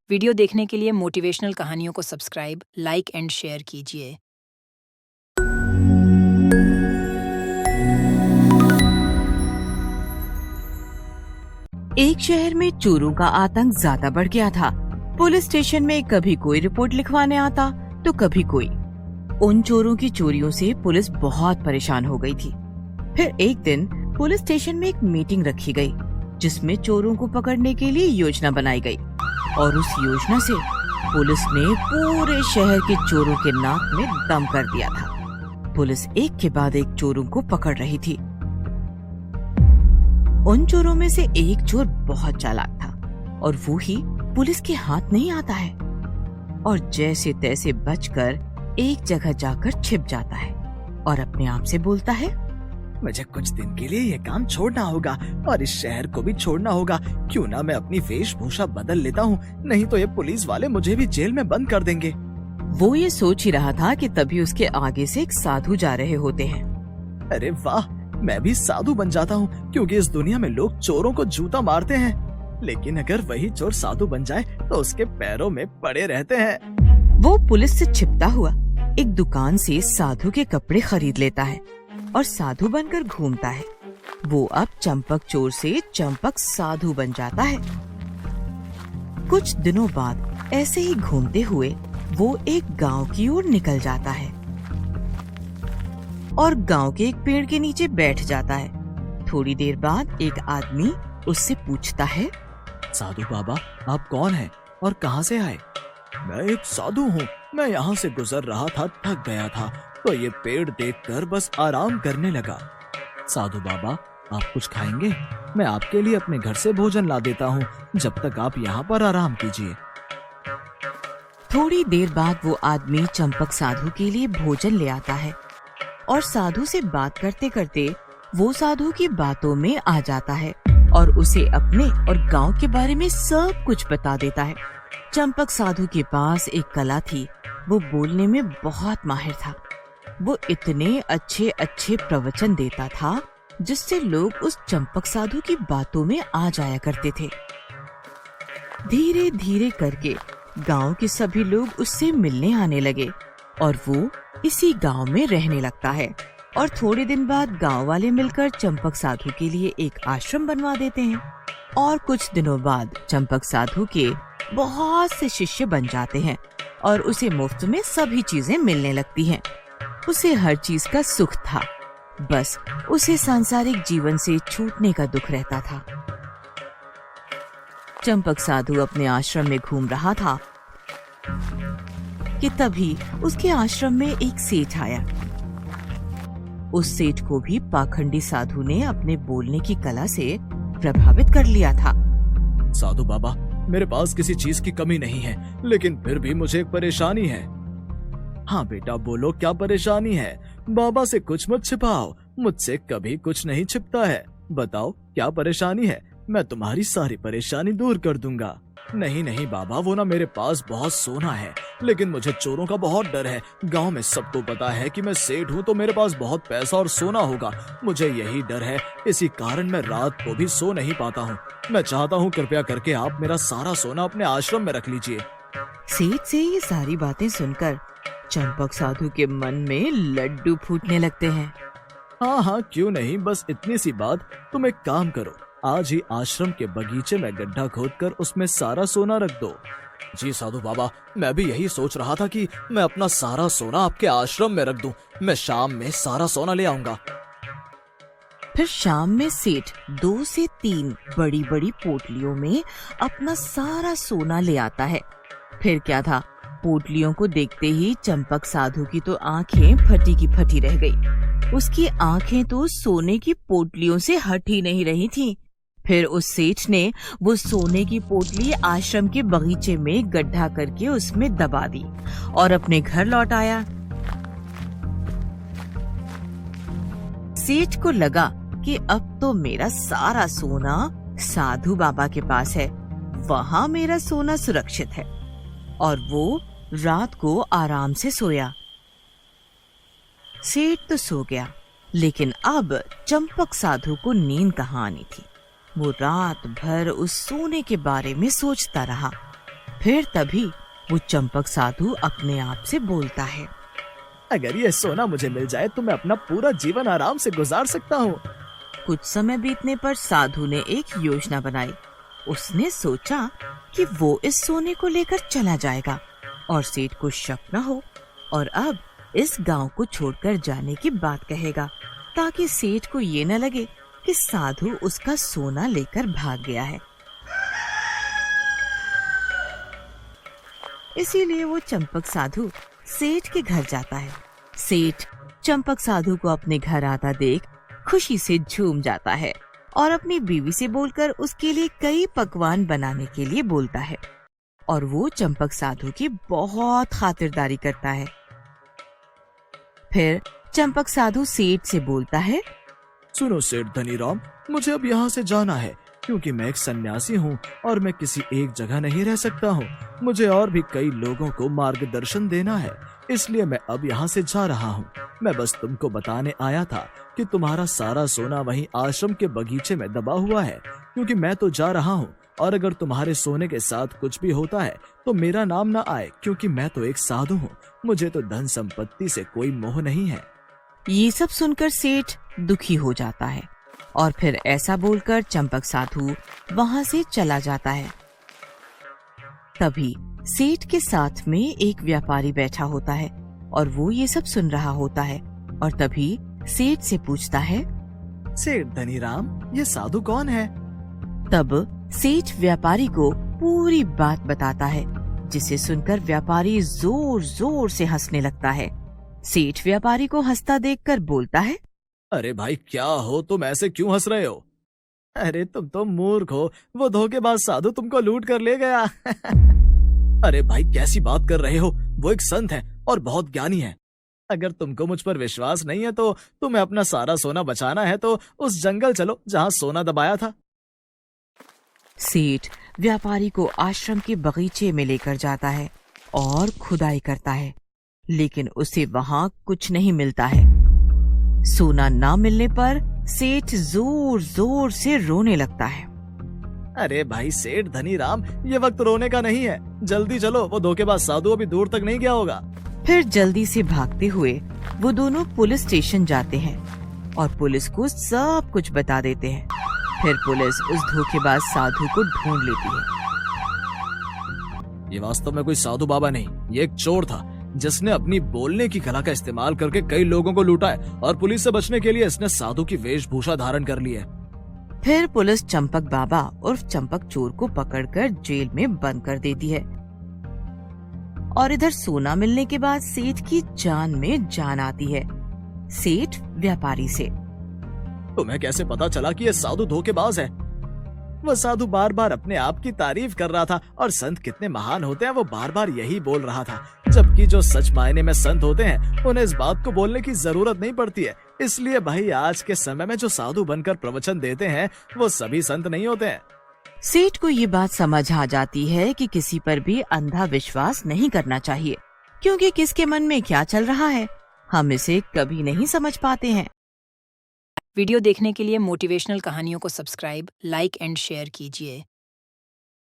Video देखने के लिए मोटिवेशनल कहानियों को सब्सक्राइब, लाइक एंड शेयर कीजिए। एक शहर में चोरों का आतंक ज्यादा बढ़ गया था। पुलिस स्टेशन में कभी कोई रिपोर्ट लिखवाने आता तो कभी कोई। उन चोरों की चोरियों से पुलिस बहुत परेशान हो गई थी। फिर एक दिन पुलिस स्टेशन में एक मीटिंग रखी गई, जिसमें चोरों को पकड़ने के लिए योजना बनाई गई। और उस योजना से पुलिस ने पूरे शहर के चोरों के नाक में दम कर दिया था। पुलिस एक के बाद एक चोरों को पकड़ रही थी। उन चोरों में से एक चोर बहुत चालाक था और वो ही पुलिस के हाथ नहीं आता है और जैसे तैसे बचकर एक जगह जाकर छिप जाता है और अपने आप से बोलता है, मुझे कुछ दिन के लिए ये काम छोड़ना होगा और इस शहर को भी छोड़ना होगा। क्यों ना मैं अपनी वेशभूषा बदल लेता हूँ, नहीं तो ये पुलिस वाले मुझे भी जेल में बंद कर देंगे। वो ये सोच ही रहा था कि तभी उसके आगे से एक साधु जा रहे होते हैं। अरे वाह, मैं भी साधु बन जाता हूँ, क्योंकि इस दुनिया में लोग चोरों को जूता मारते हैं, लेकिन अगर वही चोर साधु बन जाए तो उसके पैरों में पड़े रहते हैं। वो पुलिस से छिपता हुआ एक दुकान से साधु के कपड़े खरीद लेता है और साधु बनकर घूमता है। वो अब चंपक चोर से चंपक साधु बन जाता है। कुछ दिनों बाद ऐसे ही घूमते हुए वो एक गांव की ओर निकल जाता है और गांव के एक पेड़ के नीचे बैठ जाता है। थोड़ी देर बाद एक आदमी उससे पूछता है, साधु बाबा, आप कौन हैं और कहाँ से आए? मैं एक साधु हूँ, मैं यहाँ से गुजर रहा था, थक गया था तो ये पेड़ देखकर बस आराम करने लगा। साधु बाबा, आप कुछ खाएंगे? मैं आपके लिए अपने घर से भोजन ला देता हूँ, जब तक आप यहाँ पर आराम कीजिए। थोड़ी देर बाद वो आदमी चंपक साधु के लिए भोजन ले आता है और साधु से बात करते करते वो साधु की बातों में आ जाता है और उसे अपने और गांव के बारे में सब कुछ बता देता है। चंपक साधु के पास एक कला थी, वो बोलने में बहुत माहिर था। वो इतने अच्छे अच्छे प्रवचन देता था जिससे लोग उस चंपक साधु की बातों में आ जाया करते थे। धीरे धीरे करके गांव के सभी लोग उससे मिलने आने लगे और वो इसी गांव में रहने लगता है। और थोड़े दिन बाद गांव वाले मिलकर चंपक साधु के लिए एक आश्रम बनवा देते हैं। और कुछ दिनों बाद चंपक साधु के बहुत से शिष्य बन जाते हैं और उसे मुफ्त में सभी चीजें मिलने लगती हैं। उसे हर चीज का सुख था, बस उसे सांसारिक जीवन से छूटने का दुख रहता था। चंपक साधु अपने आश्रम में घूम रहा था कि तभी उसके आश्रम में एक सेठ आया। उस सेठ को भी पाखंडी साधु ने अपने बोलने की कला से प्रभावित कर लिया था। साधु बाबा, मेरे पास किसी चीज की कमी नहीं है, लेकिन फिर भी मुझे एक परेशानी है। हाँ बेटा, बोलो क्या परेशानी है? बाबा से कुछ मत छिपाओ, मुझसे कभी कुछ नहीं छिपता है। बताओ क्या परेशानी है, मैं तुम्हारी सारी परेशानी दूर कर दूंगा। नहीं नहीं बाबा, वो ना मेरे पास बहुत सोना है, लेकिन मुझे चोरों का बहुत डर है। गांव में सबको पता है कि मैं सेठ हूँ, तो मेरे पास बहुत पैसा और सोना होगा। मुझे यही डर है, इसी कारण मैं रात को भी सो नहीं पाता हूँ। मैं चाहता हूँ कृपया करके आप मेरा सारा सोना अपने आश्रम में रख लीजिए। सेठ से ये सारी बातें सुनकर चंपक साधु के मन में लड्डू फूटने लगते हैं। हाँ हाँ, क्यों नहीं, बस इतनी सी बात। तुम एक काम करो, आज ही आश्रम के बगीचे में गड्ढा खोदकर उसमें सारा सोना रख दो। जी साधु बाबा, मैं भी यही सोच रहा था कि मैं अपना सारा सोना आपके आश्रम में रख दूं। मैं शाम में सारा सोना ले आऊंगा। फिर शाम में सेठ 2 से 3 बड़ी बड़ी पोटलियों में अपना सारा सोना ले आता है। फिर क्या था, पोटलियों को देखते ही चंपक साधु की तो आंखें फटी की फटी रह गई। उसकी आंखें तो सोने की पोटलियों से हट ही नहीं रही थीं। फिर उस सेठ ने वो सोने की पोटली आश्रम के बगीचे में गड्ढा करके उसमें दबा दी और अपने घर लौट आया। सेठ को लगा कि अब तो मेरा सारा सोना साधु बाबा के पास है, वहां मेरा सोना सुरक्षित है। और वो रात को आराम से सोया। सेठ तो सो गया, लेकिन अब चंपक साधु को नींद कहाँ आनी थी। वो रात भर उस सोने के बारे में सोचता रहा। फिर तभी वो चंपक साधु अपने आप से बोलता है। अगर ये सोना मुझे मिल जाए तो मैं अपना पूरा जीवन आराम से गुजार सकता हूँ। कुछ समय बीतने पर साधु ने एक योजना बनाई। उसने सोचा कि वो इस सोने को लेकर चला जाएगा और सेठ को शक न हो और अब इस गांव को छोड़कर जाने की बात कहेगा, ताकि सेठ को ये न लगे कि साधु उसका सोना लेकर भाग गया है। इसीलिए वो चंपक साधु सेठ के घर जाता है। सेठ चंपक साधु को अपने घर आता देख खुशी से झूम जाता है और अपनी बीवी से बोलकर उसके लिए कई पकवान बनाने के लिए बोलता है और वो चंपक साधु की बहुत खातिरदारी करता है। फिर चंपक साधु सेठ से बोलता है। सुनो सेठ धनीराम, मुझे अब यहाँ से जाना है क्योंकि मैं एक सन्यासी हूँ और मैं किसी एक जगह नहीं रह सकता हूँ। मुझे और भी कई लोगों को मार्गदर्शन देना है, इसलिए मैं अब यहाँ से जा रहा हूँ। मैं बस तुमको बताने आया था कि तुम्हारा सारा सोना वहीं आश्रम के बगीचे में दबा हुआ है, क्योंकि मैं तो जा रहा हूँ और अगर तुम्हारे सोने के साथ कुछ भी होता है तो मेरा नाम ना आए, क्योंकि मैं तो एक साधु हूँ। मुझे तो धन संपत्ति से कोई मोह नहीं है। ये सब सुनकर सेठ दुखी हो जाता है और फिर ऐसा बोलकर चंपक साधु वहाँ से चला जाता है। तभी सेठ के साथ में एक व्यापारी बैठा होता है और वो ये सब सुन रहा होता है और तभी सेठ से पूछता है। सेठ धनीराम, ये साधु कौन है? तब सेठ व्यापारी को पूरी बात बताता है, जिसे सुनकर व्यापारी जोर जोर से हंसने लगता है। सेठ व्यापारी को हंसता देखकर बोलता है। अरे भाई, क्या हो तुम, ऐसे क्यों हंस रहे हो? अरे तुम तो मूर्ख हो, वो धोखेबाज साधु तुमको लूट कर ले गया। अरे भाई, कैसी बात कर रहे हो? वो एक संत है और बहुत ज्ञानी है। अगर तुमको मुझ पर विश्वास नहीं है तो तुम्हें अपना सारा सोना बचाना है तो उस जंगल चलो जहाँ सोना दबाया था। सेठ व्यापारी को आश्रम के बगीचे में लेकर जाता है और खुदाई करता है, लेकिन उसे वहाँ कुछ नहीं मिलता है। सोना ना मिलने पर सेठ जोर जोर से रोने लगता है। अरे भाई सेठ धनीराम, ये वक्त रोने का नहीं है, जल्दी चलो, वो धोखेबाज साधु अभी दूर तक नहीं गया होगा। फिर जल्दी से भागते हुए वो दोनों पुलिस स्टेशन जाते हैं और पुलिस को सब कुछ बता देते हैं। फिर पुलिस उस धोखेबाज साधु को ढूंढ लेती है। ये वास्तव में कोई साधु बाबा नहीं, ये एक चोर था जिसने अपनी बोलने की कला का इस्तेमाल करके कई लोगों को लूटा है और पुलिस से बचने के लिए इसने साधु की वेशभूषा धारण कर ली है। फिर पुलिस चंपक बाबा उर्फ चंपक चोर को पकड़कर जेल में बंद कर देती है और इधर सोना मिलने के बाद सेठ की जान में जान आती है। सेठ व्यापारी से। तुम्हें कैसे पता चला कि ये साधु धोखेबाज है? वह साधु बार बार अपने आप की तारीफ कर रहा था और संत कितने महान होते हैं वो बार बार यही बोल रहा था, जबकि जो सच मायने में संत होते हैं उन्हें इस बात को बोलने की जरूरत नहीं पड़ती है। इसलिए भाई, आज के समय में जो साधु बनकर प्रवचन देते हैं वो सभी संत नहीं होते हैं। सेठ को ये बात समझ आ जाती है कि किसी पर भी अंधा विश्वास नहीं करना चाहिए, क्योंकि किसके मन में क्या चल रहा है हम इसे कभी नहीं समझ पाते हैं। वीडियो देखने के लिए मोटिवेशनल कहानियों को सब्सक्राइब, लाइक एंड शेयर कीजिए।